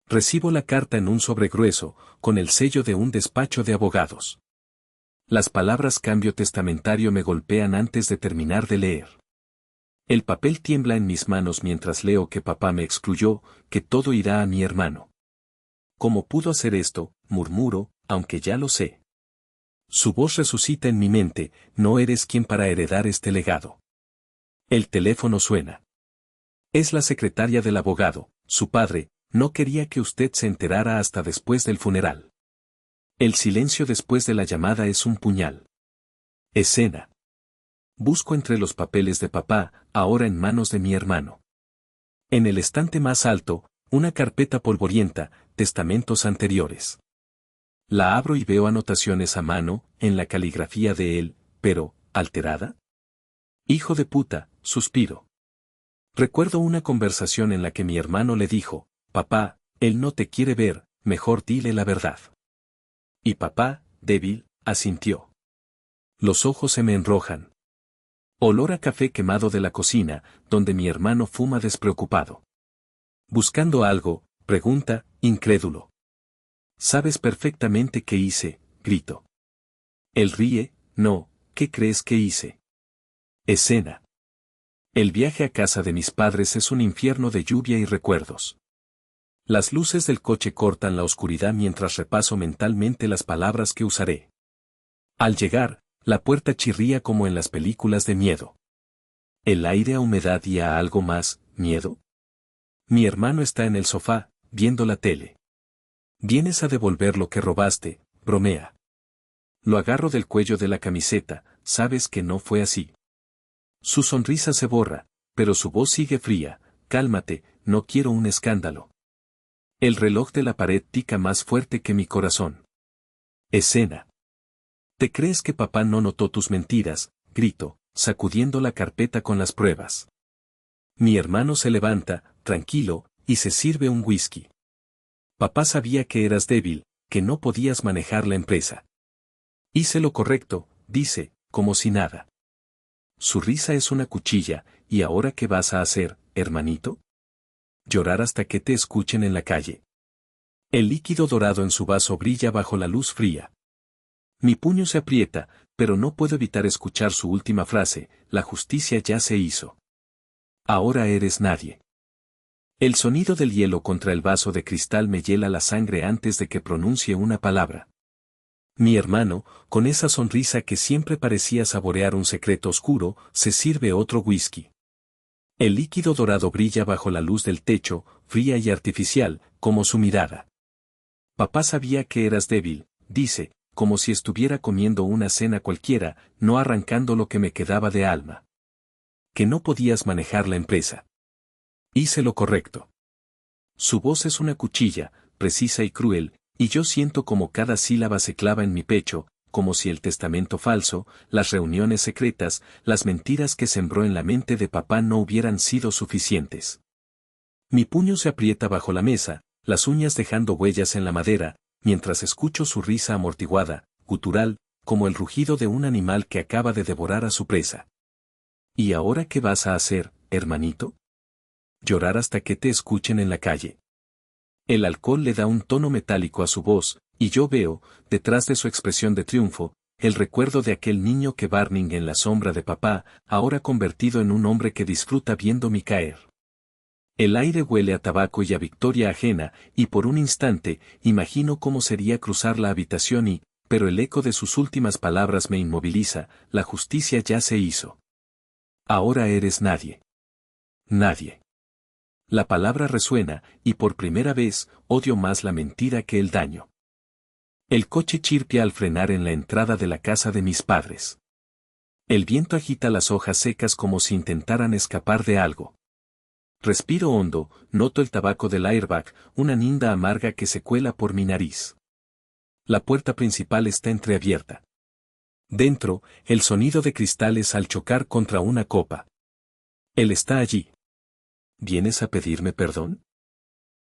Recibo la carta en un sobre grueso, con el sello de un despacho de abogados. Las palabras cambio testamentario me golpean antes de terminar de leer. El papel tiembla en mis manos mientras leo que papá me excluyó, que todo irá a mi hermano. ¿Cómo pudo hacer esto?, murmuro, aunque ya lo sé. Su voz resucita en mi mente, no eres quien para heredar este legado. El teléfono suena. Es la secretaria del abogado, su padre, no quería que usted se enterara hasta después del funeral. El silencio después de la llamada es un puñal. Escena. Busco entre los papeles de papá, ahora en manos de mi hermano. En el estante más alto, una carpeta polvorienta, testamentos anteriores. La abro y veo anotaciones a mano, en la caligrafía de él, pero, ¿alterada? Hijo de puta, suspiro. Recuerdo una conversación en la que mi hermano le dijo, papá, él no te quiere ver, mejor dile la verdad. Y papá, débil, asintió. Los ojos se me enrojan. Olor a café quemado de la cocina, donde mi hermano fuma despreocupado. Buscando algo, pregunta, incrédulo. Sabes perfectamente qué hice, grito. Él ríe, no, ¿qué crees que hice? Escena. El viaje a casa de mis padres es un infierno de lluvia y recuerdos. Las luces del coche cortan la oscuridad mientras repaso mentalmente las palabras que usaré. Al llegar, la puerta chirría como en las películas de miedo. El aire a humedad y a algo más, miedo. Mi hermano está en el sofá, viendo la tele. Vienes a devolver lo que robaste, bromea. Lo agarro del cuello de la camiseta, sabes que no fue así. Su sonrisa se borra, pero su voz sigue fría, cálmate, no quiero un escándalo. El reloj de la pared tica más fuerte que mi corazón. Escena. ¿Te crees que papá no notó tus mentiras?, grito, sacudiendo la carpeta con las pruebas. Mi hermano se levanta, tranquilo, y se sirve un whisky. Papá sabía que eras débil, que no podías manejar la empresa. Hice lo correcto, dice, como si nada. Su risa es una cuchilla, ¿y ahora qué vas a hacer, hermanito? Llorar hasta que te escuchen en la calle. El líquido dorado en su vaso brilla bajo la luz fría. Mi puño se aprieta, pero no puedo evitar escuchar su última frase, la justicia ya se hizo. Ahora eres nadie. El sonido del hielo contra el vaso de cristal me hiela la sangre antes de que pronuncie una palabra. Mi hermano, con esa sonrisa que siempre parecía saborear un secreto oscuro, se sirve otro whisky. El líquido dorado brilla bajo la luz del techo, fría y artificial, como su mirada. Papá sabía que eras débil, dice, como si estuviera comiendo una cena cualquiera, no arrancando lo que me quedaba de alma. Que no podías manejar la empresa. Hice lo correcto. Su voz es una cuchilla, precisa y cruel, y yo siento como cada sílaba se clava en mi pecho, como si el testamento falso, las reuniones secretas, las mentiras que sembró en la mente de papá no hubieran sido suficientes. Mi puño se aprieta bajo la mesa, las uñas dejando huellas en la madera, mientras escucho su risa amortiguada, gutural, como el rugido de un animal que acaba de devorar a su presa. ¿Y ahora qué vas a hacer, hermanito? Llorar hasta que te escuchen en la calle. El alcohol le da un tono metálico a su voz, y yo veo, detrás de su expresión de triunfo, el recuerdo de aquel niño que Barning en la sombra de papá, ahora convertido en un hombre que disfruta viéndome caer. El aire huele a tabaco y a victoria ajena, y por un instante, imagino cómo sería cruzar la habitación pero el eco de sus últimas palabras me inmoviliza, la justicia ya se hizo. Ahora eres nadie. Nadie. La palabra resuena, y por primera vez, odio más la mentira que el daño. El coche chirpia al frenar en la entrada de la casa de mis padres. El viento agita las hojas secas como si intentaran escapar de algo. Respiro hondo, noto el tabaco del airbag, una ninda amarga que se cuela por mi nariz. La puerta principal está entreabierta. Dentro, el sonido de cristales al chocar contra una copa. Él está allí. ¿Vienes a pedirme perdón?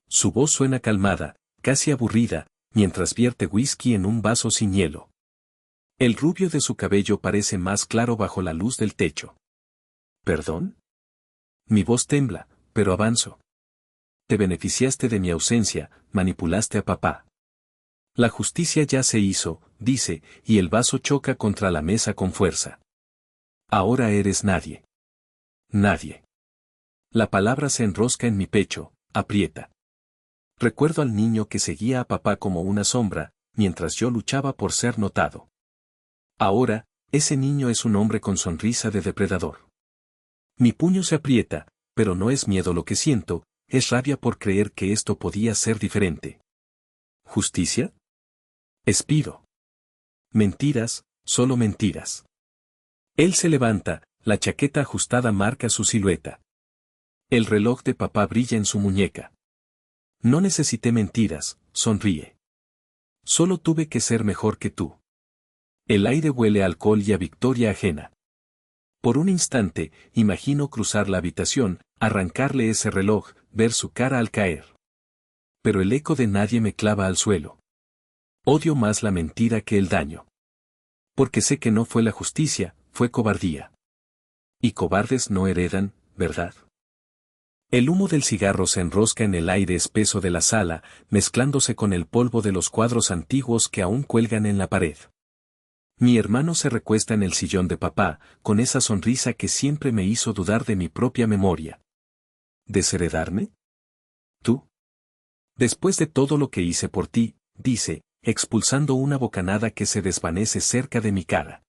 Su voz suena calmada, casi aburrida, mientras vierte whisky en un vaso sin hielo. El rubio de su cabello parece más claro bajo la luz del techo. ¿Perdón? Mi voz tembla, pero avanzo. Te beneficiaste de mi ausencia, manipulaste a papá. La justicia ya se hizo, dice, y el vaso choca contra la mesa con fuerza. Ahora eres nadie. Nadie. La palabra se enrosca en mi pecho, aprieta. Recuerdo al niño que seguía a papá como una sombra, mientras yo luchaba por ser notado. Ahora, ese niño es un hombre con sonrisa de depredador. Mi puño se aprieta, pero no es miedo lo que siento, es rabia por creer que esto podía ser diferente. ¿Justicia? Espiro. Mentiras, solo mentiras. Él se levanta, la chaqueta ajustada marca su silueta. El reloj de papá brilla en su muñeca. No necesité mentiras, sonríe. Solo tuve que ser mejor que tú. El aire huele a alcohol y a victoria ajena. Por un instante, imagino cruzar la habitación, arrancarle ese reloj, ver su cara al caer. Pero el eco de nadie me clava al suelo. Odio más la mentira que el daño. Porque sé que no fue la justicia, fue cobardía. Y cobardes no heredan, ¿verdad? El humo del cigarro se enrosca en el aire espeso de la sala, mezclándose con el polvo de los cuadros antiguos que aún cuelgan en la pared. Mi hermano se recuesta en el sillón de papá, con esa sonrisa que siempre me hizo dudar de mi propia memoria. ¿Desheredarme? ¿Tú? Después de todo lo que hice por ti, dice, expulsando una bocanada que se desvanece cerca de mi cara.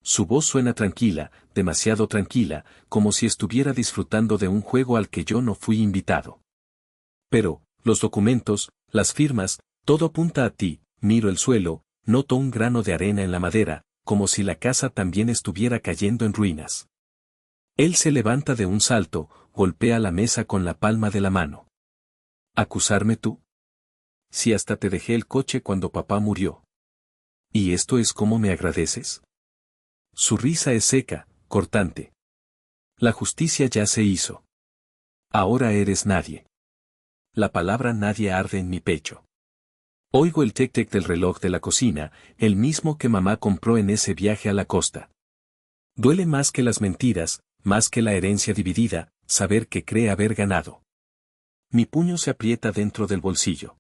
Su voz suena tranquila, demasiado tranquila, como si estuviera disfrutando de un juego al que yo no fui invitado. Pero, los documentos, las firmas, todo apunta a ti. Miro el suelo, noto un grano de arena en la madera, como si la casa también estuviera cayendo en ruinas. Él se levanta de un salto, golpea la mesa con la palma de la mano. ¿Acusarme tú? Si hasta te dejé el coche cuando papá murió. ¿Y esto es cómo me agradeces? Su risa es seca, cortante. La justicia ya se hizo. Ahora eres nadie. La palabra nadie arde en mi pecho. Oigo el tic-tic del reloj de la cocina, el mismo que mamá compró en ese viaje a la costa. Duele más que las mentiras, más que la herencia dividida, saber que cree haber ganado. Mi puño se aprieta dentro del bolsillo.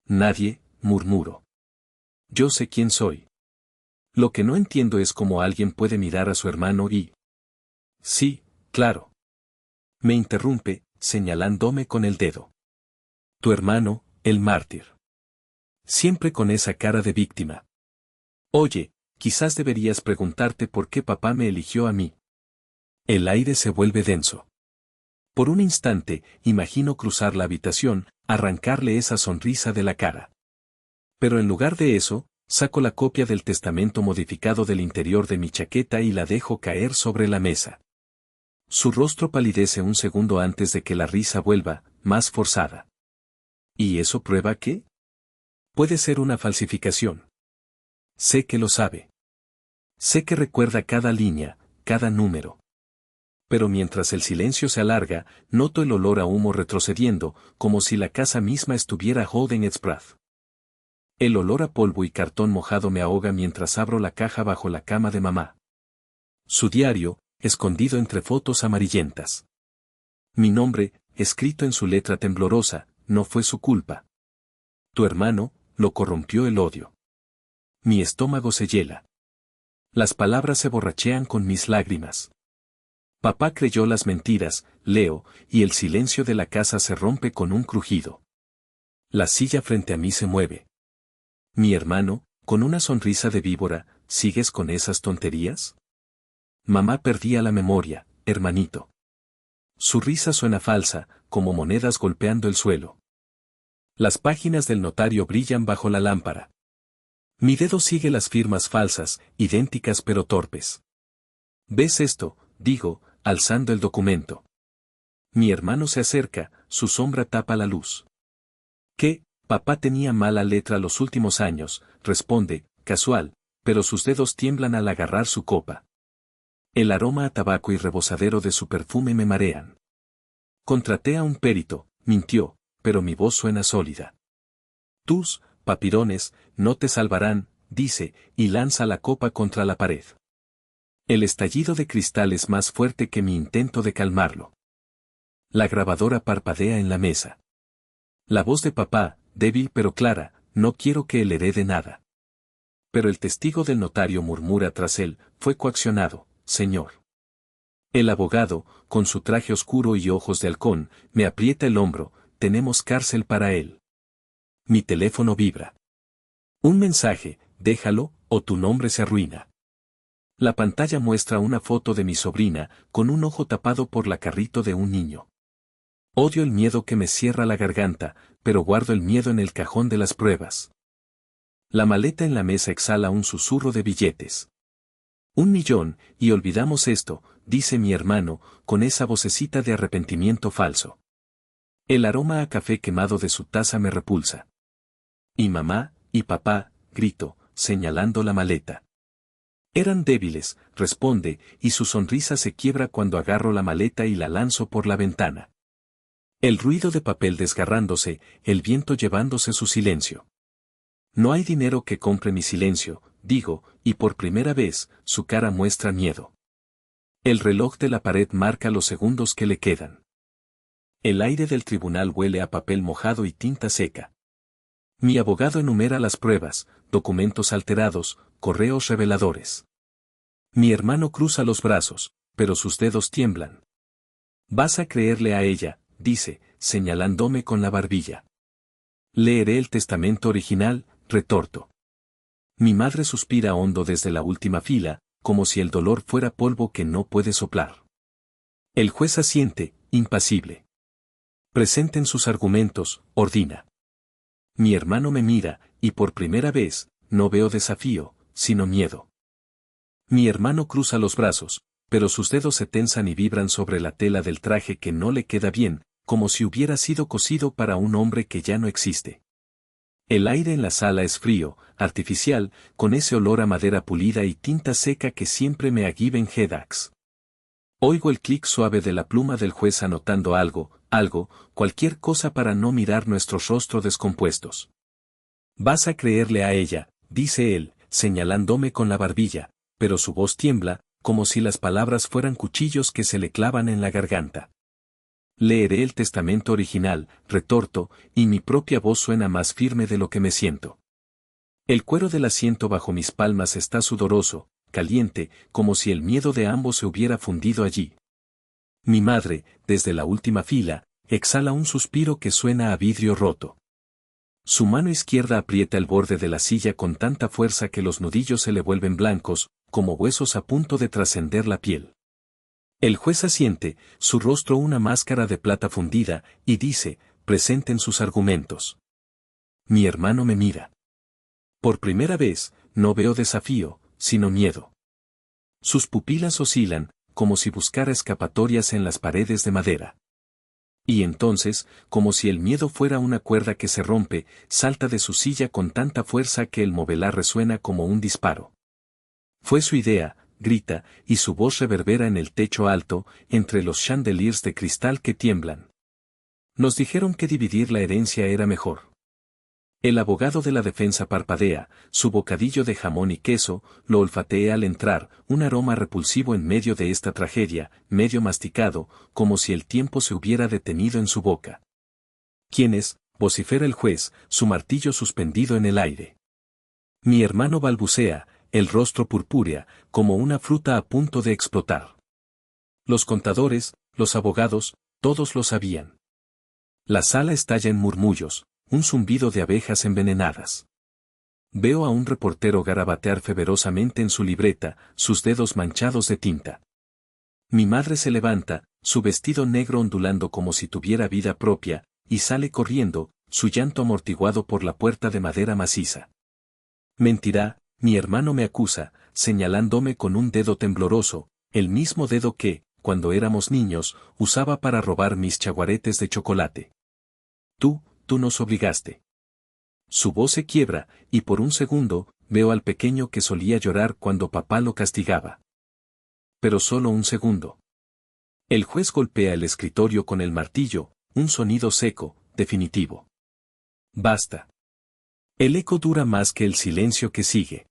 Nadie, murmuro. Yo sé quién soy. Lo que no entiendo es cómo alguien puede mirar a su hermano y... Sí, claro. Me interrumpe, señalándome con el dedo. Tu hermano, el mártir. Siempre con esa cara de víctima. Oye, quizás deberías preguntarte por qué papá me eligió a mí. El aire se vuelve denso. Por un instante, imagino cruzar la habitación, arrancarle esa sonrisa de la cara. Pero en lugar de eso, saco la copia del testamento modificado del interior de mi chaqueta y la dejo caer sobre la mesa. Su rostro palidece un segundo antes de que la risa vuelva, más forzada. ¿Y eso prueba qué? Puede ser una falsificación. Sé que lo sabe. Sé que recuerda cada línea, cada número. Pero mientras el silencio se alarga, noto el olor a humo retrocediendo, como si la casa misma estuviera holding its breath. El olor a polvo y cartón mojado me ahoga mientras abro la caja bajo la cama de mamá. Su diario, escondido entre fotos amarillentas. Mi nombre, escrito en su letra temblorosa, no fue su culpa. Tu hermano, lo corrompió el odio. Mi estómago se hiela. Las palabras se borrachean con mis lágrimas. Papá creyó las mentiras, leo, y el silencio de la casa se rompe con un crujido. La silla frente a mí se mueve. Mi hermano, con una sonrisa de víbora, ¿sigues con esas tonterías? Mamá perdía la memoria, hermanito. Su risa suena falsa, como monedas golpeando el suelo. Las páginas del notario brillan bajo la lámpara. Mi dedo sigue las firmas falsas, idénticas pero torpes. ¿Ves esto? Digo, alzando el documento. Mi hermano se acerca, su sombra tapa la luz. ¿Qué? Papá tenía mala letra los últimos años, responde, casual, pero sus dedos tiemblan al agarrar su copa. El aroma a tabaco y rebosadero de su perfume me marean. Contraté a un perito, mintió, pero mi voz suena sólida. Tus papirones no te salvarán, dice, y lanza la copa contra la pared. El estallido de cristal es más fuerte que mi intento de calmarlo. La grabadora parpadea en la mesa. La voz de papá, débil pero clara, no quiero que él herede nada. Pero el testigo del notario murmura tras él, fue coaccionado, señor. El abogado, con su traje oscuro y ojos de halcón, me aprieta el hombro, tenemos cárcel para él. Mi teléfono vibra. Un mensaje, déjalo, o tu nombre se arruina. La pantalla muestra una foto de mi sobrina, con un ojo tapado por la carrito de un niño. Odio el miedo que me cierra la garganta, pero guardo el miedo en el cajón de las pruebas. La maleta en la mesa exhala un susurro de billetes. 1.000.000, y olvidamos esto, dice mi hermano, con esa vocecita de arrepentimiento falso. El aroma a café quemado de su taza me repulsa. Y mamá, y papá, grito, señalando la maleta. Eran débiles, responde, y su sonrisa se quiebra cuando agarro la maleta y la lanzo por la ventana. El ruido de papel desgarrándose, el viento llevándose su silencio. No hay dinero que compre mi silencio, digo, y por primera vez, su cara muestra miedo. El reloj de la pared marca los segundos que le quedan. El aire del tribunal huele a papel mojado y tinta seca. Mi abogado enumera las pruebas, documentos alterados, correos reveladores. Mi hermano cruza los brazos, pero sus dedos tiemblan. Vas a creerle a ella, dice, señalándome con la barbilla. Leeré el testamento original, retorto. Mi madre suspira hondo desde la última fila, como si el dolor fuera polvo que no puede soplar. El juez asiente, impasible. Presenten sus argumentos, ordena. Mi hermano me mira, y por primera vez, no veo desafío, sino miedo. Mi hermano cruza los brazos, pero sus dedos se tensan y vibran sobre la tela del traje que no le queda bien, como si hubiera sido cosido para un hombre que ya no existe. El aire en la sala es frío, artificial, con ese olor a madera pulida y tinta seca que siempre me aguiba en Hedax. Oigo el clic suave de la pluma del juez anotando algo, cualquier cosa para no mirar nuestros rostros descompuestos. Vas a creerle a ella, dice él, señalándome con la barbilla, pero su voz tiembla, como si las palabras fueran cuchillos que se le clavan en la garganta. Leeré el testamento original, retorto, y mi propia voz suena más firme de lo que me siento. El cuero del asiento bajo mis palmas está sudoroso, caliente, como si el miedo de ambos se hubiera fundido allí. Mi madre, desde la última fila, exhala un suspiro que suena a vidrio roto. Su mano izquierda aprieta el borde de la silla con tanta fuerza que los nudillos se le vuelven blancos, como huesos a punto de trascender la piel. El juez asiente, su rostro una máscara de plata fundida, y dice, presenten sus argumentos. Mi hermano me mira. Por primera vez, no veo desafío, sino miedo. Sus pupilas oscilan, como si buscara escapatorias en las paredes de madera. Y entonces, como si el miedo fuera una cuerda que se rompe, salta de su silla con tanta fuerza que el movelar resuena como un disparo. Fue su idea, grita, y su voz reverbera en el techo alto, entre los chandeliers de cristal que tiemblan. Nos dijeron que dividir la herencia era mejor. El abogado de la defensa parpadea, su bocadillo de jamón y queso, lo olfatea al entrar, un aroma repulsivo en medio de esta tragedia, medio masticado, como si el tiempo se hubiera detenido en su boca. ¿Quién es?, vocifera el juez, su martillo suspendido en el aire. Mi hermano balbucea, el rostro purpúrea, como una fruta a punto de explotar. Los contadores, los abogados, todos lo sabían. La sala estalla en murmullos, un zumbido de abejas envenenadas. Veo a un reportero garabatear feverosamente en su libreta, sus dedos manchados de tinta. Mi madre se levanta, su vestido negro ondulando como si tuviera vida propia, y sale corriendo, su llanto amortiguado por la puerta de madera maciza. Mentirá, mi hermano me acusa, señalándome con un dedo tembloroso, el mismo dedo que, cuando éramos niños, usaba para robar mis chaguaretes de chocolate. Tú nos obligaste. Su voz se quiebra, y por un segundo, veo al pequeño que solía llorar cuando papá lo castigaba. Pero solo un segundo. El juez golpea el escritorio con el martillo, un sonido seco, definitivo. Basta. El eco dura más que el silencio que sigue.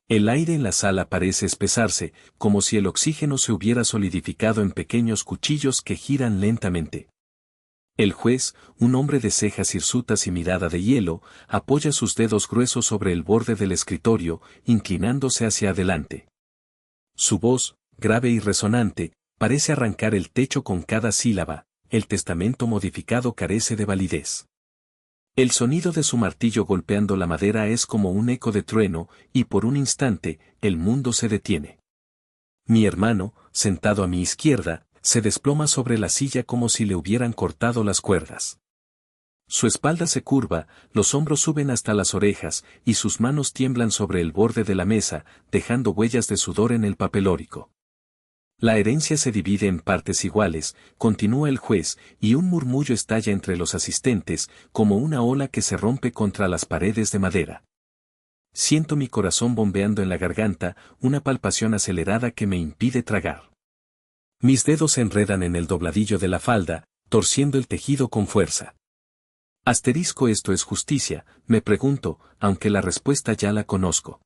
El aire en la sala parece espesarse, como si el oxígeno se hubiera solidificado en pequeños cuchillos que giran lentamente. El juez, un hombre de cejas hirsutas y mirada de hielo, apoya sus dedos gruesos sobre el borde del escritorio, inclinándose hacia adelante. Su voz, grave y resonante, parece arrancar el techo con cada sílaba. El testamento modificado carece de validez. El sonido de su martillo golpeando la madera es como un eco de trueno, y por un instante, el mundo se detiene. Mi hermano, sentado a mi izquierda, se desploma sobre la silla como si le hubieran cortado las cuerdas. Su espalda se curva, los hombros suben hasta las orejas, y sus manos tiemblan sobre el borde de la mesa, dejando huellas de sudor en el papelórico. La herencia se divide en partes iguales, continúa el juez, y un murmullo estalla entre los asistentes, como una ola que se rompe contra las paredes de madera. Siento mi corazón bombeando en la garganta, una palpación acelerada que me impide tragar. Mis dedos se enredan en el dobladillo de la falda, torciendo el tejido con fuerza. Asterisco, ¿esto es justicia?, me pregunto, aunque la respuesta ya la conozco.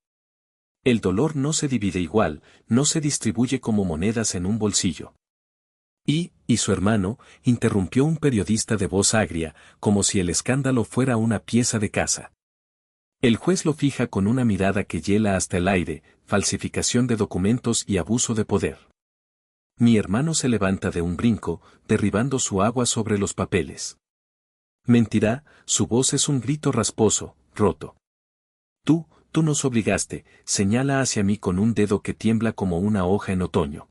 El dolor no se divide igual, no se distribuye como monedas en un bolsillo. Y su hermano, interrumpió un periodista de voz agria, como si el escándalo fuera una pieza de caza. El juez lo fija con una mirada que hiela hasta el aire, falsificación de documentos y abuso de poder. Mi hermano se levanta de un brinco, derribando su agua sobre los papeles. Mentirá, su voz es un grito rasposo, roto. Tú nos obligaste, señala hacia mí con un dedo que tiembla como una hoja en otoño.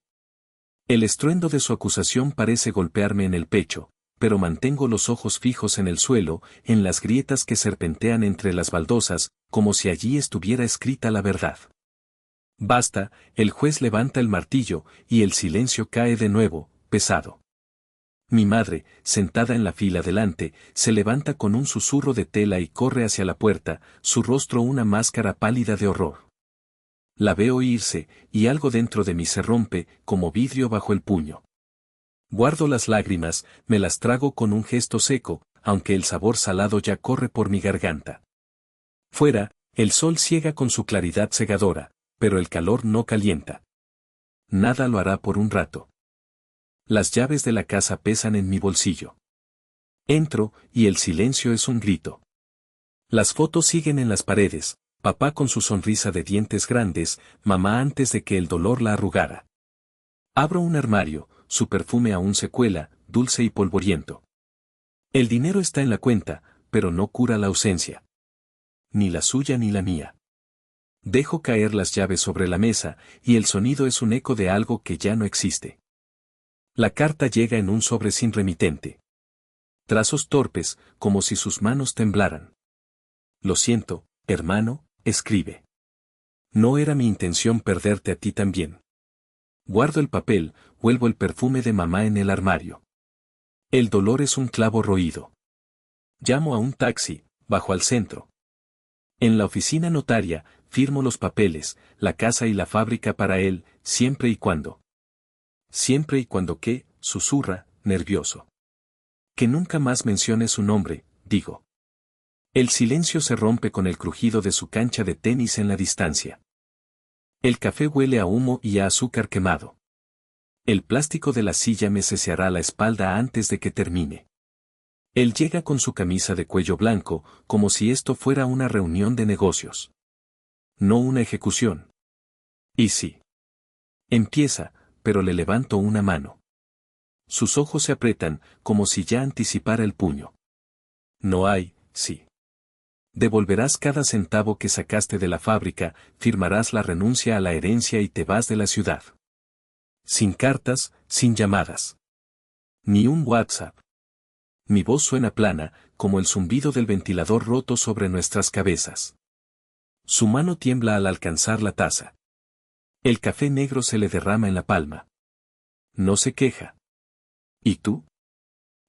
El estruendo de su acusación parece golpearme en el pecho, pero mantengo los ojos fijos en el suelo, en las grietas que serpentean entre las baldosas, como si allí estuviera escrita la verdad. Basta, el juez levanta el martillo, y el silencio cae de nuevo, pesado. Mi madre, sentada en la fila delante, se levanta con un susurro de tela y corre hacia la puerta, su rostro una máscara pálida de horror. La veo irse, y algo dentro de mí se rompe, como vidrio bajo el puño. Guardo las lágrimas, me las trago con un gesto seco, aunque el sabor salado ya corre por mi garganta. Fuera, el sol ciega con su claridad cegadora, pero el calor no calienta. Nada lo hará por un rato. Las llaves de la casa pesan en mi bolsillo. Entro, y el silencio es un grito. Las fotos siguen en las paredes, papá con su sonrisa de dientes grandes, mamá antes de que el dolor la arrugara. Abro un armario, su perfume aún se cuela, dulce y polvoriento. El dinero está en la cuenta, pero no cura la ausencia. Ni la suya ni la mía. Dejo caer las llaves sobre la mesa, y el sonido es un eco de algo que ya no existe. La carta llega en un sobre sin remitente. Trazos torpes, como si sus manos temblaran. Lo siento, hermano, escribe. No era mi intención perderte a ti también. Guardo el papel, vuelvo el perfume de mamá en el armario. El dolor es un clavo roído. Llamo a un taxi, bajo al centro. En la oficina notaria, firmo los papeles, la casa y la fábrica para él, siempre y cuando. Siempre y cuando qué, susurra, nervioso. Que nunca más mencione su nombre, digo. El silencio se rompe con el crujido de su cancha de tenis en la distancia. El café huele a humo y a azúcar quemado. El plástico de la silla me ceceará la espalda antes de que termine. Él llega con su camisa de cuello blanco, como si esto fuera una reunión de negocios. No una ejecución. Y sí. Empieza, pero le levanto una mano. Sus ojos se aprietan, como si ya anticipara el puño. No hay, sí. Devolverás cada centavo que sacaste de la fábrica, firmarás la renuncia a la herencia y te vas de la ciudad. Sin cartas, sin llamadas. Ni un WhatsApp. Mi voz suena plana, como el zumbido del ventilador roto sobre nuestras cabezas. Su mano tiembla al alcanzar la taza. El café negro se le derrama en la palma. No se queja. ¿Y tú?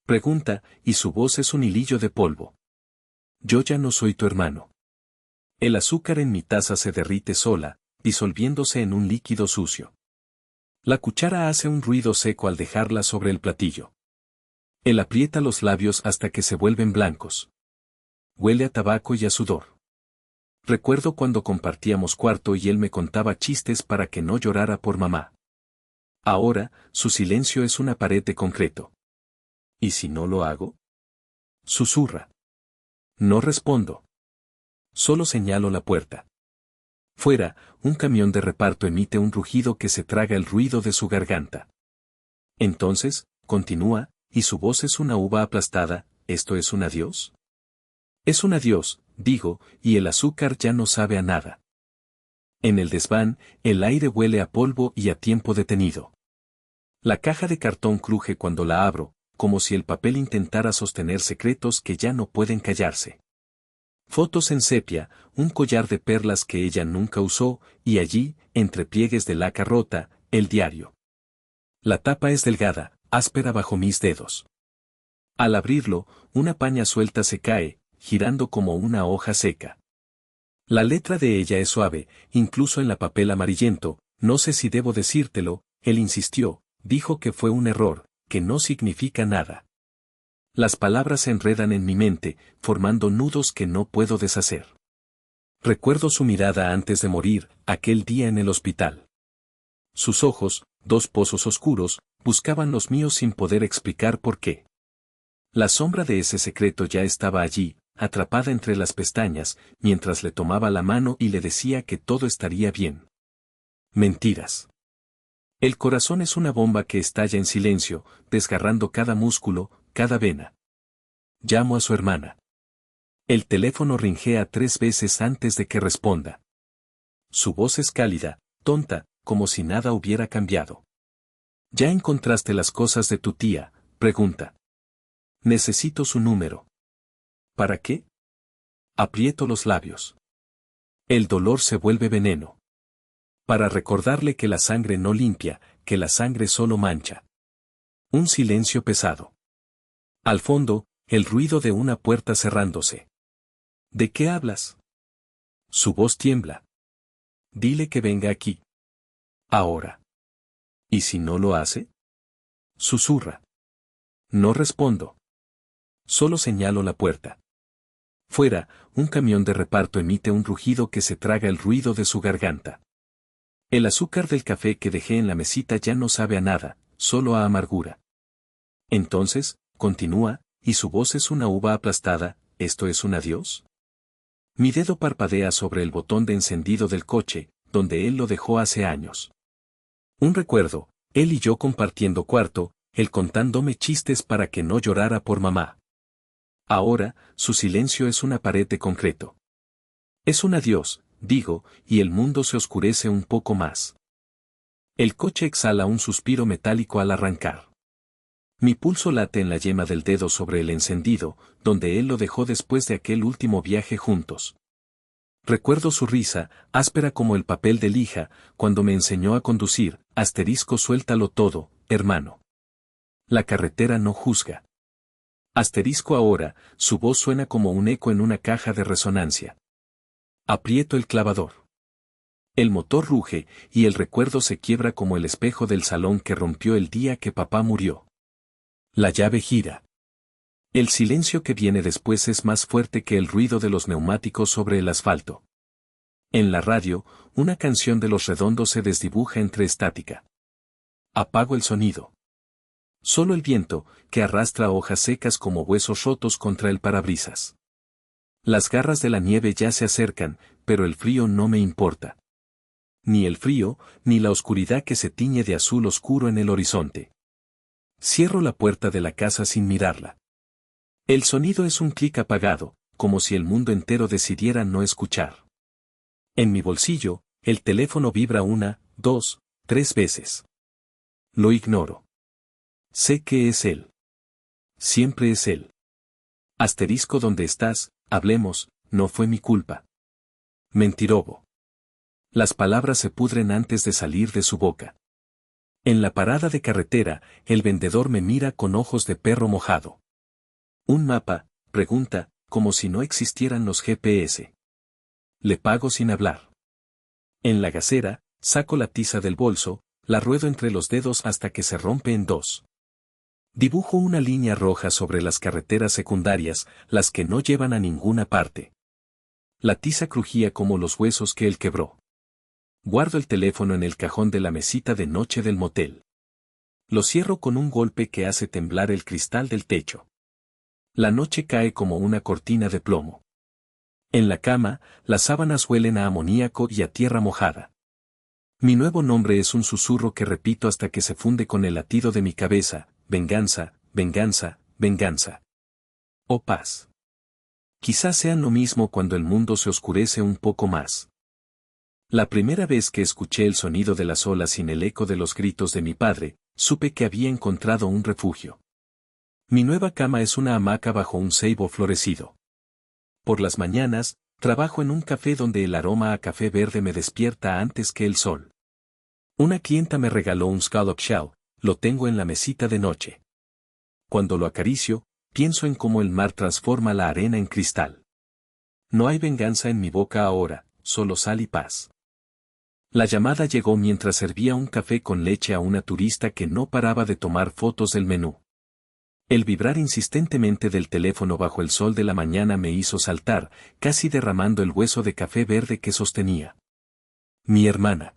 Pregunta, y su voz es un hilillo de polvo. Yo ya no soy tu hermano. El azúcar en mi taza se derrite sola, disolviéndose en un líquido sucio. La cuchara hace un ruido seco al dejarla sobre el platillo. Él aprieta los labios hasta que se vuelven blancos. Huele a tabaco y a sudor. Recuerdo cuando compartíamos cuarto y él me contaba chistes para que no llorara por mamá. Ahora, su silencio es una pared de concreto. ¿Y si no lo hago? Susurra. No respondo. Solo señalo la puerta. Fuera, un camión de reparto emite un rugido que se traga el ruido de su garganta. Entonces, continúa, y su voz es una uva aplastada. ¿Esto es un adiós? Es un adiós, digo, y el azúcar ya no sabe a nada. En el desván, el aire huele a polvo y a tiempo detenido. La caja de cartón cruje cuando la abro, como si el papel intentara sostener secretos que ya no pueden callarse. Fotos en sepia, un collar de perlas que ella nunca usó, y allí, entre pliegues de laca rota, el diario. La tapa es delgada, áspera bajo mis dedos. Al abrirlo, una paña suelta se cae, girando como una hoja seca. La letra de ella es suave, incluso en la papel amarillento. No sé si debo decírtelo, él insistió, dijo que fue un error, que no significa nada. Las palabras se enredan en mi mente, formando nudos que no puedo deshacer. Recuerdo su mirada antes de morir, aquel día en el hospital. Sus ojos, dos pozos oscuros, buscaban los míos sin poder explicar por qué. La sombra de ese secreto ya estaba allí, atrapada entre las pestañas, mientras le tomaba la mano y le decía que todo estaría bien. Mentiras. El corazón es una bomba que estalla en silencio, desgarrando cada músculo, cada vena. Llamo a su hermana. El teléfono ringea 3 veces antes de que responda. Su voz es cálida, tonta, como si nada hubiera cambiado. ¿Ya encontraste las cosas de tu tía?, pregunta. Necesito su número. ¿Para qué? Aprieto los labios. El dolor se vuelve veneno. Para recordarle que la sangre no limpia, que la sangre solo mancha. Un silencio pesado. Al fondo, el ruido de una puerta cerrándose. ¿De qué hablas? Su voz tiembla. Dile que venga aquí. Ahora. ¿Y si no lo hace? Susurra. No respondo. Solo señalo la puerta. Fuera, un camión de reparto emite un rugido que se traga el ruido de su garganta. El azúcar del café que dejé en la mesita ya no sabe a nada, solo a amargura. Entonces, continúa, y su voz es una uva aplastada. ¿Esto es un adiós? Mi dedo parpadea sobre el botón de encendido del coche, donde él lo dejó hace años. Un recuerdo, él y yo compartiendo cuarto, él contándome chistes para que no llorara por mamá. Ahora, su silencio es una pared de concreto. Es un adiós, digo, y el mundo se oscurece un poco más. El coche exhala un suspiro metálico al arrancar. Mi pulso late en la yema del dedo sobre el encendido, donde él lo dejó después de aquel último viaje juntos. Recuerdo su risa, áspera como el papel de lija, cuando me enseñó a conducir. Suéltalo todo, hermano. La carretera no juzga. Ahora, su voz suena como un eco en una caja de resonancia. Aprieto el clavador. El motor ruge, y el recuerdo se quiebra como el espejo del salón que rompió el día que papá murió. La llave gira. El silencio que viene después es más fuerte que el ruido de los neumáticos sobre el asfalto. En la radio, una canción de Los Redondos se desdibuja entre estática. Apago el sonido. Solo el viento, que arrastra hojas secas como huesos rotos contra el parabrisas. Las garras de la nieve ya se acercan, pero el frío no me importa. Ni el frío, ni la oscuridad que se tiñe de azul oscuro en el horizonte. Cierro la puerta de la casa sin mirarla. El sonido es un clic apagado, como si el mundo entero decidiera no escuchar. En mi bolsillo, el teléfono vibra 1, 2, 3 veces. Lo ignoro. Sé que es él. Siempre es él. ¿Dónde estás? Hablemos, no fue mi culpa. Mentirobo. Las palabras se pudren antes de salir de su boca. En la parada de carretera, el vendedor me mira con ojos de perro mojado. ¿Un mapa?, pregunta, como si no existieran los GPS. Le pago sin hablar. En la gasera, saco la tiza del bolso, la ruedo entre los dedos hasta que se rompe en dos. Dibujo una línea roja sobre las carreteras secundarias, las que no llevan a ninguna parte. La tiza crujía como los huesos que él quebró. Guardo el teléfono en el cajón de la mesita de noche del motel. Lo cierro con un golpe que hace temblar el cristal del techo. La noche cae como una cortina de plomo. En la cama, las sábanas huelen a amoníaco y a tierra mojada. Mi nuevo nombre es un susurro que repito hasta que se funde con el latido de mi cabeza: venganza, venganza, venganza. O paz. Quizás sean lo mismo cuando el mundo se oscurece un poco más. La primera vez que escuché el sonido de las olas sin el eco de los gritos de mi padre, supe que había encontrado un refugio. Mi nueva cama es una hamaca bajo un ceibo florecido. Por las mañanas, trabajo en un café donde el aroma a café verde me despierta antes que el sol. Una clienta me regaló un scallop shell, lo tengo en la mesita de noche. Cuando lo acaricio, pienso en cómo el mar transforma la arena en cristal. No hay venganza en mi boca ahora, solo sal y paz. La llamada llegó mientras servía un café con leche a una turista que no paraba de tomar fotos del menú. El vibrar insistentemente del teléfono bajo el sol de la mañana me hizo saltar, casi derramando el hueso de café verde que sostenía. Mi hermana.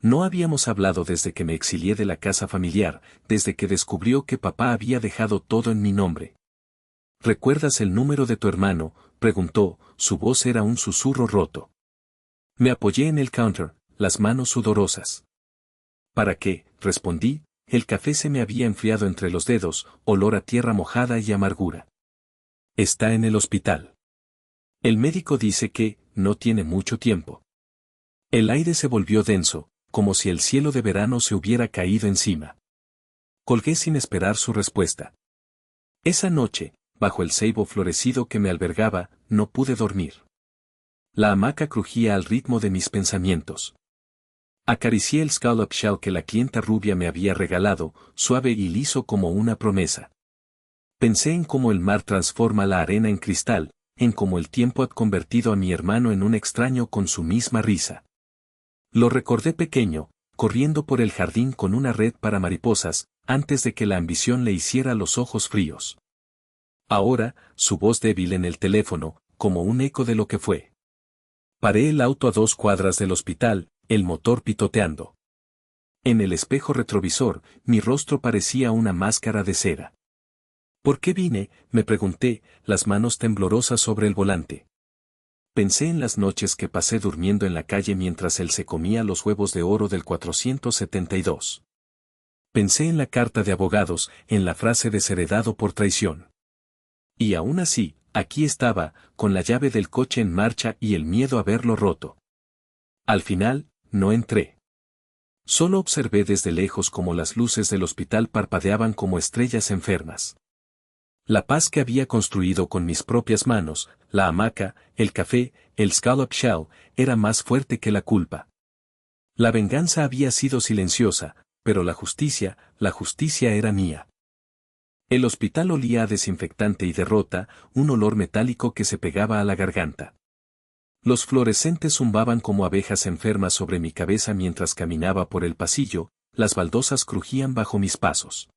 No habíamos hablado desde que me exilié de la casa familiar, desde que descubrió que papá había dejado todo en mi nombre. ¿Recuerdas el número de tu hermano?, preguntó, su voz era un susurro roto. Me apoyé en el counter, las manos sudorosas. ¿Para qué?, respondí, el café se me había enfriado entre los dedos, olor a tierra mojada y amargura. Está en el hospital. El médico dice que, no tiene mucho tiempo. El aire se volvió denso, como si el cielo de verano se hubiera caído encima. Colgué sin esperar su respuesta. Esa noche, bajo el ceibo florecido que me albergaba, no pude dormir. La hamaca crujía al ritmo de mis pensamientos. Acaricié el scallop shell que la clienta rubia me había regalado, suave y liso como una promesa. Pensé en cómo el mar transforma la arena en cristal, en cómo el tiempo ha convertido a mi hermano en un extraño con su misma risa. Lo recordé pequeño, corriendo por el jardín con una red para mariposas, antes de que la ambición le hiciera los ojos fríos. Ahora, su voz débil en el teléfono, como un eco de lo que fue. Paré el auto a 2 cuadras del hospital, el motor pitoteando. En el espejo retrovisor, mi rostro parecía una máscara de cera. ¿Por qué vine?, me pregunté, las manos temblorosas sobre el volante. Pensé en las noches que pasé durmiendo en la calle mientras él se comía los huevos de oro del 472. Pensé en la carta de abogados, en la frase desheredado por traición. Y aún así, aquí estaba, con la llave del coche en marcha y el miedo a verlo roto. Al final, no entré. Solo observé desde lejos cómo las luces del hospital parpadeaban como estrellas enfermas. La paz que había construido con mis propias manos, la hamaca, el café, el scallop shell, era más fuerte que la culpa. La venganza había sido silenciosa, pero la justicia era mía. El hospital olía a desinfectante y derrota, un olor metálico que se pegaba a la garganta. Los fluorescentes zumbaban como abejas enfermas sobre mi cabeza mientras caminaba por el pasillo, las baldosas crujían bajo mis pasos.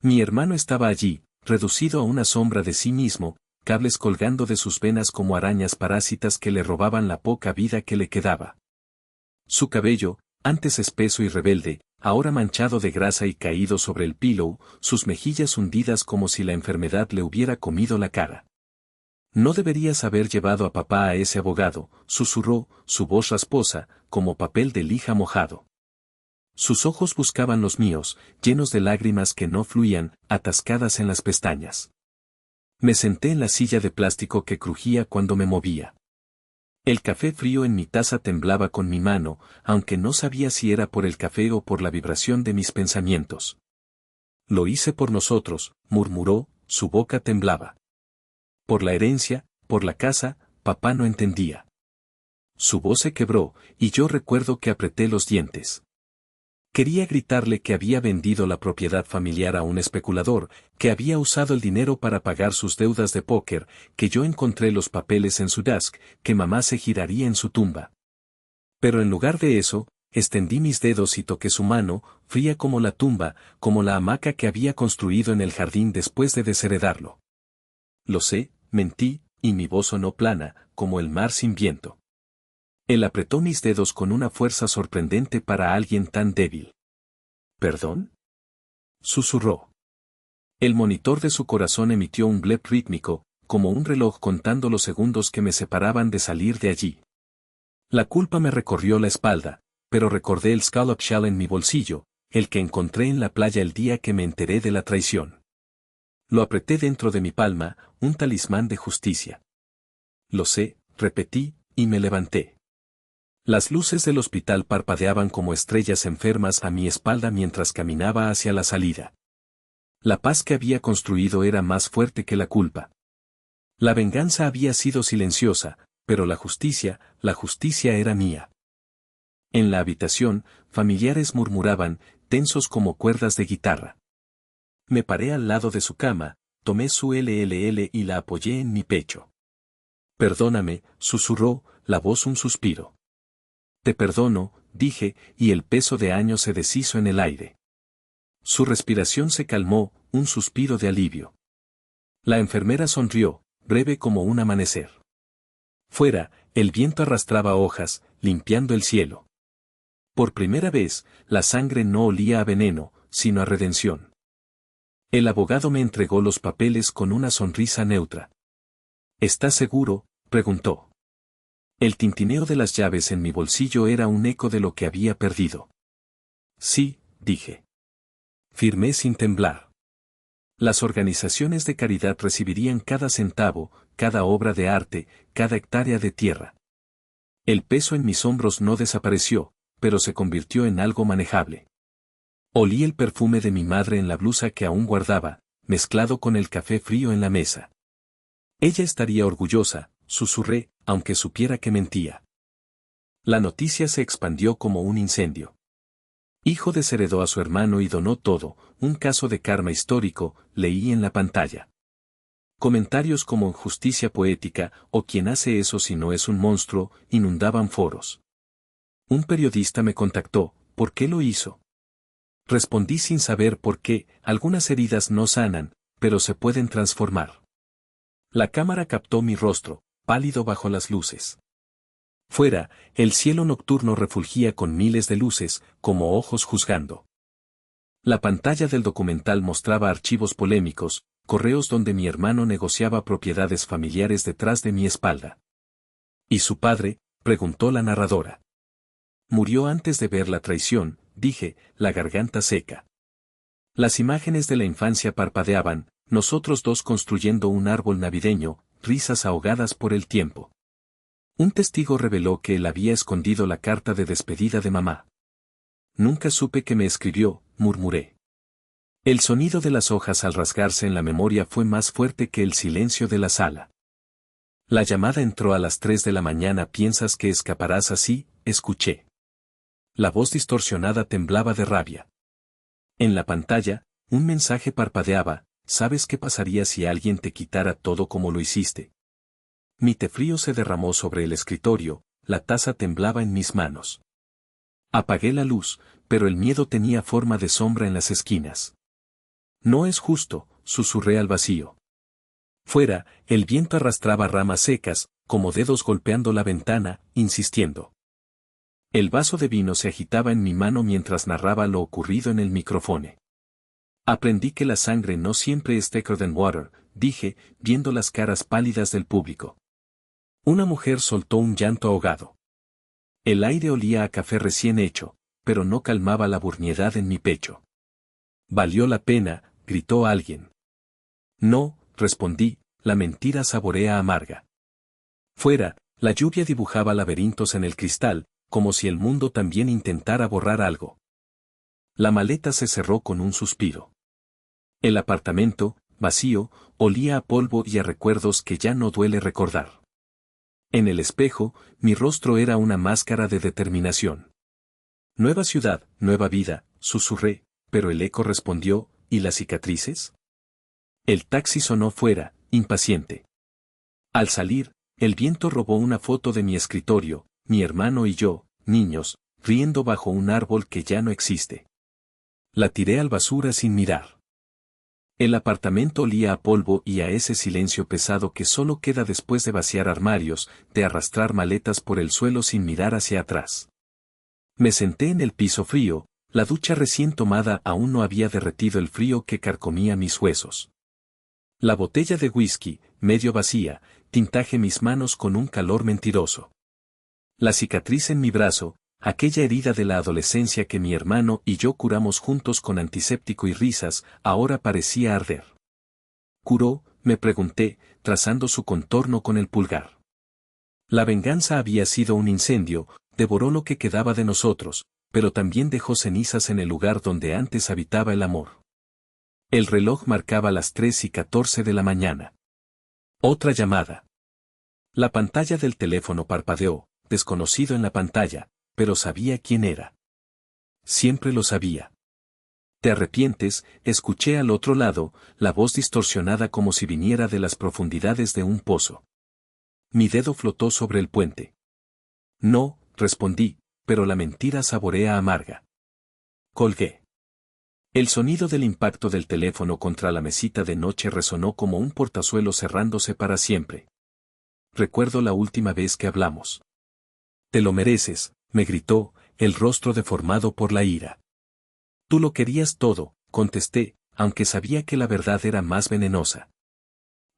Mi hermano estaba allí, reducido a una sombra de sí mismo, cables colgando de sus venas como arañas parásitas que le robaban la poca vida que le quedaba. Su cabello, antes espeso y rebelde, ahora manchado de grasa y caído sobre el pillow, sus mejillas hundidas como si la enfermedad le hubiera comido la cara. No deberías haber llevado a papá a ese abogado, susurró, su voz rasposa, como papel de lija mojado. Sus ojos buscaban los míos, llenos de lágrimas que no fluían, atascadas en las pestañas. Me senté en la silla de plástico que crujía cuando me movía. El café frío en mi taza temblaba con mi mano, aunque no sabía si era por el café o por la vibración de mis pensamientos. Lo hice por nosotros, murmuró, su boca temblaba. Por la herencia, por la casa, papá no entendía. Su voz se quebró, y yo recuerdo que apreté los dientes. Quería gritarle que había vendido la propiedad familiar a un especulador, que había usado el dinero para pagar sus deudas de póker, que yo encontré los papeles en su desk, que mamá se giraría en su tumba. Pero en lugar de eso, extendí mis dedos y toqué su mano, fría como la tumba, como la hamaca que había construido en el jardín después de desheredarlo. Lo sé, mentí, y mi voz sonó plana, como el mar sin viento. Él apretó mis dedos con una fuerza sorprendente para alguien tan débil. ¿Perdón?, susurró. El monitor de su corazón emitió un blep rítmico, como un reloj contando los segundos que me separaban de salir de allí. La culpa me recorrió la espalda, pero recordé el scallop shell en mi bolsillo, el que encontré en la playa el día que me enteré de la traición. Lo apreté dentro de mi palma, un talismán de justicia. Lo sé, repetí, y me levanté. Las luces del hospital parpadeaban como estrellas enfermas a mi espalda mientras caminaba hacia la salida. La paz que había construido era más fuerte que la culpa. La venganza había sido silenciosa, pero la justicia era mía. En la habitación, familiares murmuraban, tensos como cuerdas de guitarra. Me paré al lado de su cama, tomé su LLL y la apoyé en mi pecho. Perdóname, susurró, la voz un suspiro. Te perdono, dije, y el peso de años se deshizo en el aire. Su respiración se calmó, un suspiro de alivio. La enfermera sonrió, breve como un amanecer. Fuera, el viento arrastraba hojas, limpiando el cielo. Por primera vez, la sangre no olía a veneno, sino a redención. El abogado me entregó los papeles con una sonrisa neutra. ¿Estás seguro?, preguntó. El tintineo de las llaves en mi bolsillo era un eco de lo que había perdido. Sí, dije. Firmé sin temblar. Las organizaciones de caridad recibirían cada centavo, cada obra de arte, cada hectárea de tierra. El peso en mis hombros no desapareció, pero se convirtió en algo manejable. Olí el perfume de mi madre en la blusa que aún guardaba, mezclado con el café frío en la mesa. Ella estaría orgullosa, susurré, aunque supiera que mentía. La noticia se expandió como un incendio. Hijo desheredó a su hermano y donó todo, un caso de karma histórico, leí en la pantalla. Comentarios como justicia poética, o quien hace eso si no es un monstruo, inundaban foros. Un periodista me contactó, ¿por qué lo hizo? Respondí sin saber por qué, algunas heridas no sanan, pero se pueden transformar. La cámara captó mi rostro, pálido bajo las luces. Fuera, el cielo nocturno refulgía con miles de luces, como ojos juzgando. La pantalla del documental mostraba archivos polémicos, correos donde mi hermano negociaba propiedades familiares detrás de mi espalda. ¿Y su padre?, preguntó la narradora. Murió antes de ver la traición, dije, la garganta seca. Las imágenes de la infancia parpadeaban, nosotros dos construyendo un árbol navideño, risas ahogadas por el tiempo. Un testigo reveló que él había escondido la carta de despedida de mamá. Nunca supe que me escribió, murmuré. El sonido de las hojas al rasgarse en la memoria fue más fuerte que el silencio de la sala. La llamada entró a las 3 de la mañana. ¿Piensas que escaparás así?, escuché. La voz distorsionada temblaba de rabia. En la pantalla, un mensaje parpadeaba, ¿sabes qué pasaría si alguien te quitara todo como lo hiciste? Mi té frío se derramó sobre el escritorio, la taza temblaba en mis manos. Apagué la luz, pero el miedo tenía forma de sombra en las esquinas. No es justo, susurré al vacío. Fuera, el viento arrastraba ramas secas, como dedos golpeando la ventana, insistiendo. El vaso de vino se agitaba en mi mano mientras narraba lo ocurrido en el micrófono. Aprendí que la sangre no siempre es thicker than water, dije, viendo las caras pálidas del público. Una mujer soltó un llanto ahogado. El aire olía a café recién hecho, pero no calmaba la burniedad en mi pecho. Valió la pena, gritó alguien. No, respondí, la mentira saborea amarga. Fuera, la lluvia dibujaba laberintos en el cristal, como si el mundo también intentara borrar algo. La maleta se cerró con un suspiro. El apartamento, vacío, olía a polvo y a recuerdos que ya no duele recordar. En el espejo, mi rostro era una máscara de determinación. Nueva ciudad, nueva vida, susurré, pero el eco respondió, ¿y las cicatrices? El taxi sonó fuera, impaciente. Al salir, el viento robó una foto de mi escritorio, mi hermano y yo, niños, riendo bajo un árbol que ya no existe. La tiré al basura sin mirar. El apartamento olía a polvo y a ese silencio pesado que solo queda después de vaciar armarios, de arrastrar maletas por el suelo sin mirar hacia atrás. Me senté en el piso frío, La ducha recién tomada aún no había derretido el frío que carcomía mis huesos. La botella de whisky, medio vacía, tintaje mis manos con un calor mentiroso. La cicatriz en mi brazo, aquella herida de la adolescencia que mi hermano y yo curamos juntos con antiséptico y risas, ahora parecía arder. ¿Curó?, me pregunté, trazando su contorno con el pulgar. La venganza había sido un incendio, devoró lo que quedaba de nosotros, pero también dejó cenizas en el lugar donde antes habitaba el amor. El reloj marcaba las 3:14 de la mañana. Otra llamada. La pantalla del teléfono parpadeó, desconocido en la pantalla, pero sabía quién era. Siempre lo sabía. ¿Te arrepientes?, escuché al otro lado, la voz distorsionada como si viniera de las profundidades de un pozo. Mi dedo flotó sobre el puente. No, respondí, pero la mentira saborea amarga. Colgué. El sonido del impacto del teléfono contra la mesita de noche resonó como un portazuelo cerrándose para siempre. Recuerdo la última vez que hablamos. Te lo mereces, me gritó, el rostro deformado por la ira. Tú lo querías todo, contesté, aunque sabía que la verdad era más venenosa.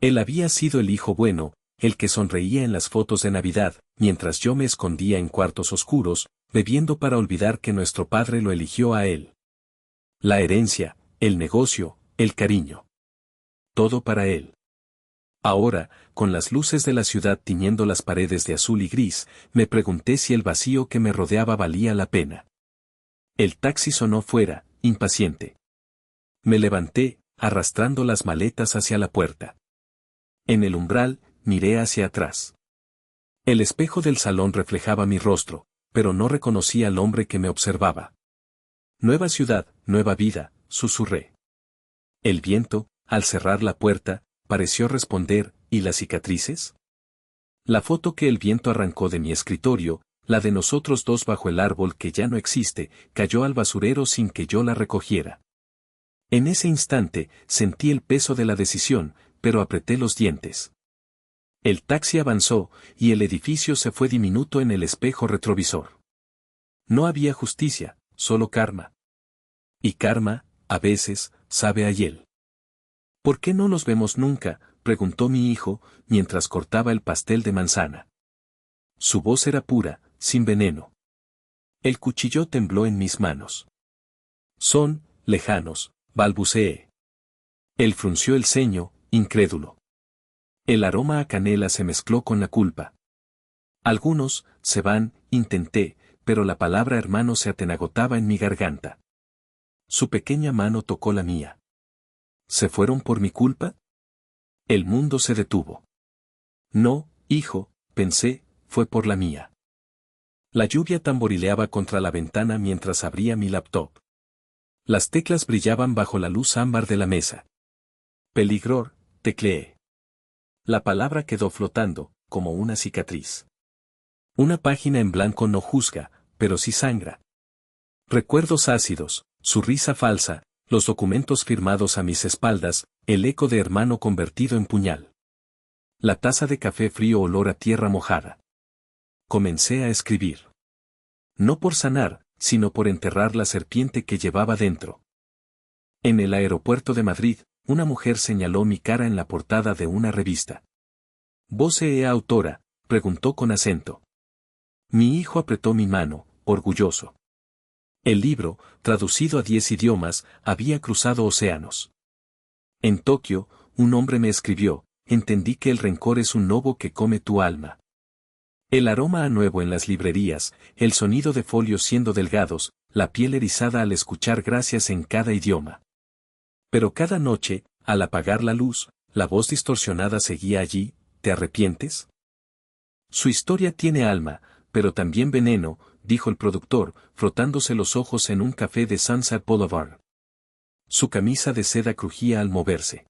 Él había sido el hijo bueno, el que sonreía en las fotos de Navidad, mientras yo me escondía en cuartos oscuros, bebiendo para olvidar que nuestro padre lo eligió a él. La herencia, el negocio, el cariño. Todo para él. Ahora, con las luces de la ciudad tiñendo las paredes de azul y gris, me pregunté si el vacío que me rodeaba valía la pena. El taxi sonó fuera, impaciente. Me levanté, arrastrando las maletas hacia la puerta. En el umbral, miré hacia atrás. El espejo del salón reflejaba mi rostro, pero no reconocí al hombre que me observaba. Nueva ciudad, nueva vida, susurré. El viento, al cerrar la puerta, pareció responder, ¿y las cicatrices? La foto que el viento arrancó de mi escritorio, la de nosotros dos bajo el árbol que ya no existe, cayó al basurero sin que yo la recogiera. En ese instante, sentí el peso de la decisión, pero apreté los dientes. El taxi avanzó, y el edificio se fue diminuto en el espejo retrovisor. No había justicia, solo karma. Y karma, a veces, sabe a hiel. ¿Por qué no los vemos nunca?, preguntó mi hijo, mientras cortaba el pastel de manzana. Su voz era pura, sin veneno. El cuchillo tembló en mis manos. Son lejanos, balbuceé. Él frunció el ceño, incrédulo. El aroma a canela se mezcló con la culpa. Algunos se van, intenté, pero la palabra hermano se atenagotaba en mi garganta. Su pequeña mano tocó la mía. ¿Se fueron por mi culpa? El mundo se detuvo. No, hijo, pensé, fue por la mía. La lluvia tamborileaba contra la ventana mientras abría mi laptop. Las teclas brillaban bajo la luz ámbar de la mesa. Peligror, tecleé. La palabra quedó flotando, como una cicatriz. Una página en blanco no juzga, pero sí sangra. Recuerdos ácidos, su risa falsa, los documentos firmados a mis espaldas, el eco de hermano convertido en puñal. La taza de café frío olor a tierra mojada. Comencé a escribir. No por sanar, sino por enterrar la serpiente que llevaba dentro. En el aeropuerto de Madrid, una mujer señaló mi cara en la portada de una revista. ¿Vos autora?, preguntó con acento. Mi hijo apretó mi mano, orgulloso. El libro, traducido a 10 idiomas, había cruzado océanos. En Tokio, un hombre me escribió, entendí que el rencor es un lobo que come tu alma. El aroma a nuevo en las librerías, el sonido de folios siendo delgados, la piel erizada al escuchar gracias en cada idioma. Pero cada noche, al apagar la luz, la voz distorsionada seguía allí, ¿te arrepientes? Su historia tiene alma, pero también veneno, dijo el productor, frotándose los ojos en un café de Sunset Boulevard. Su camisa de seda crujía al moverse.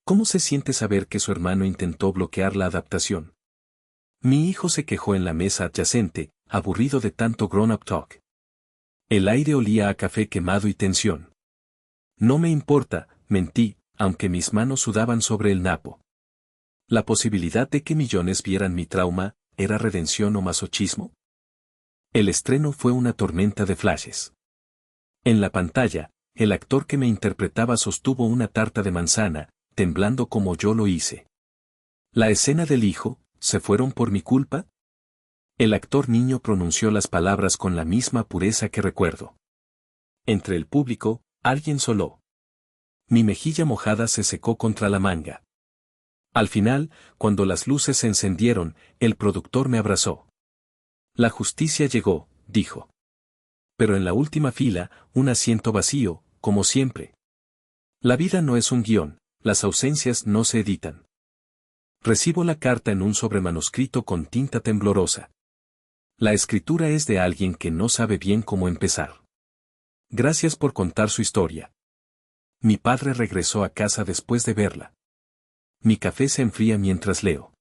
¿Cómo se siente saber que su hermano intentó bloquear la adaptación? Mi hijo se quejó en la mesa adyacente, aburrido de tanto grown-up talk. El aire olía a café quemado y tensión. No me importa, mentí, aunque mis manos sudaban sobre el napo. La posibilidad de que millones vieran mi trauma, ¿era redención o masochismo? El estreno fue una tormenta de flashes. En la pantalla, el actor que me interpretaba sostuvo una tarta de manzana, temblando como yo lo hice. La escena del hijo, ¿se fueron por mi culpa? El actor niño pronunció las palabras con la misma pureza que recuerdo. Entre el público, alguien soló. Mi mejilla mojada se secó contra la manga. Al final, cuando las luces se encendieron, el productor me abrazó. La justicia llegó, dijo. Pero en la última fila, un asiento vacío, como siempre. La vida no es un guión, las ausencias no se editan. Recibo la carta en un sobremanuscrito con tinta temblorosa. La escritura es de alguien que no sabe bien cómo empezar. Gracias por contar su historia. Mi padre regresó a casa después de verla. Mi café se enfría mientras leo.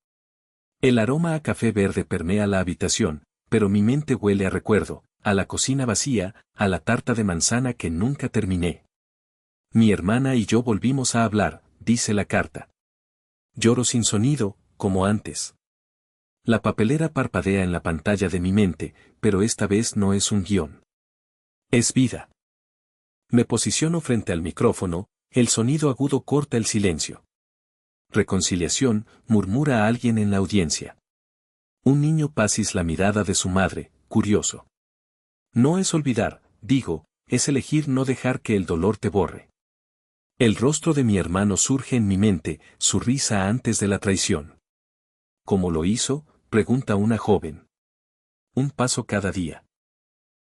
El aroma a café verde permea la habitación, pero mi mente huele a recuerdo, a la cocina vacía, a la tarta de manzana que nunca terminé. Mi hermana y yo volvimos a hablar, dice la carta. Lloro sin sonido, como antes. La papelera parpadea en la pantalla de mi mente, pero esta vez no es un guión. Es vida. Me posiciono frente al micrófono, el sonido agudo corta el silencio. Reconciliación, murmura alguien en la audiencia. Un niño pasis la mirada de su madre, curioso. No es olvidar, digo, es elegir no dejar que el dolor te borre. El rostro de mi hermano surge en mi mente, su risa antes de la traición. ¿Cómo lo hizo?, pregunta una joven. Un paso cada día.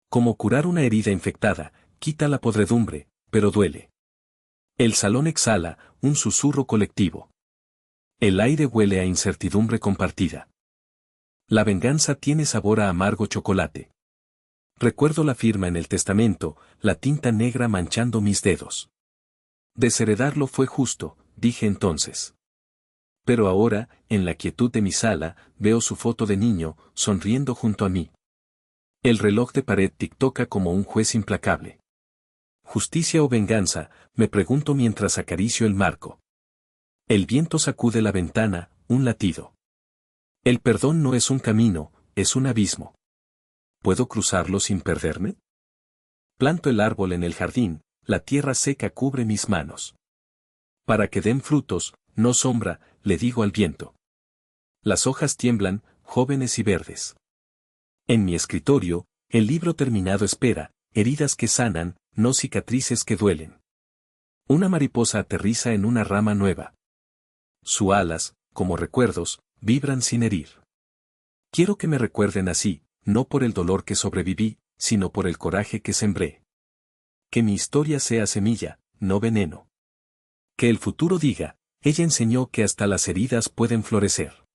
Como curar una herida infectada, quita la podredumbre, pero duele. El salón exhala, un susurro colectivo. El aire huele a incertidumbre compartida. La venganza tiene sabor a amargo chocolate. Recuerdo la firma en el testamento, la tinta negra manchando mis dedos. Desheredarlo fue justo, dije entonces. Pero ahora, en la quietud de mi sala, veo su foto de niño, sonriendo junto a mí. El reloj de pared tic-toca como un juez implacable. ¿Justicia o venganza?, me pregunto mientras acaricio el marco. El viento sacude la ventana, un latido. El perdón no es un camino, es un abismo. ¿Puedo cruzarlo sin perderme? Planto el árbol en el jardín, la tierra seca cubre mis manos. Para que den frutos, no sombra, le digo al viento. Las hojas tiemblan, jóvenes y verdes. En mi escritorio, el libro terminado espera, heridas que sanan, no cicatrices que duelen. Una mariposa aterriza en una rama nueva. Sus alas, como recuerdos, vibran sin herir. Quiero que me recuerden así, no por el dolor que sobreviví, sino por el coraje que sembré. Que mi historia sea semilla, no veneno. Que el futuro diga, ella enseñó que hasta las heridas pueden florecer.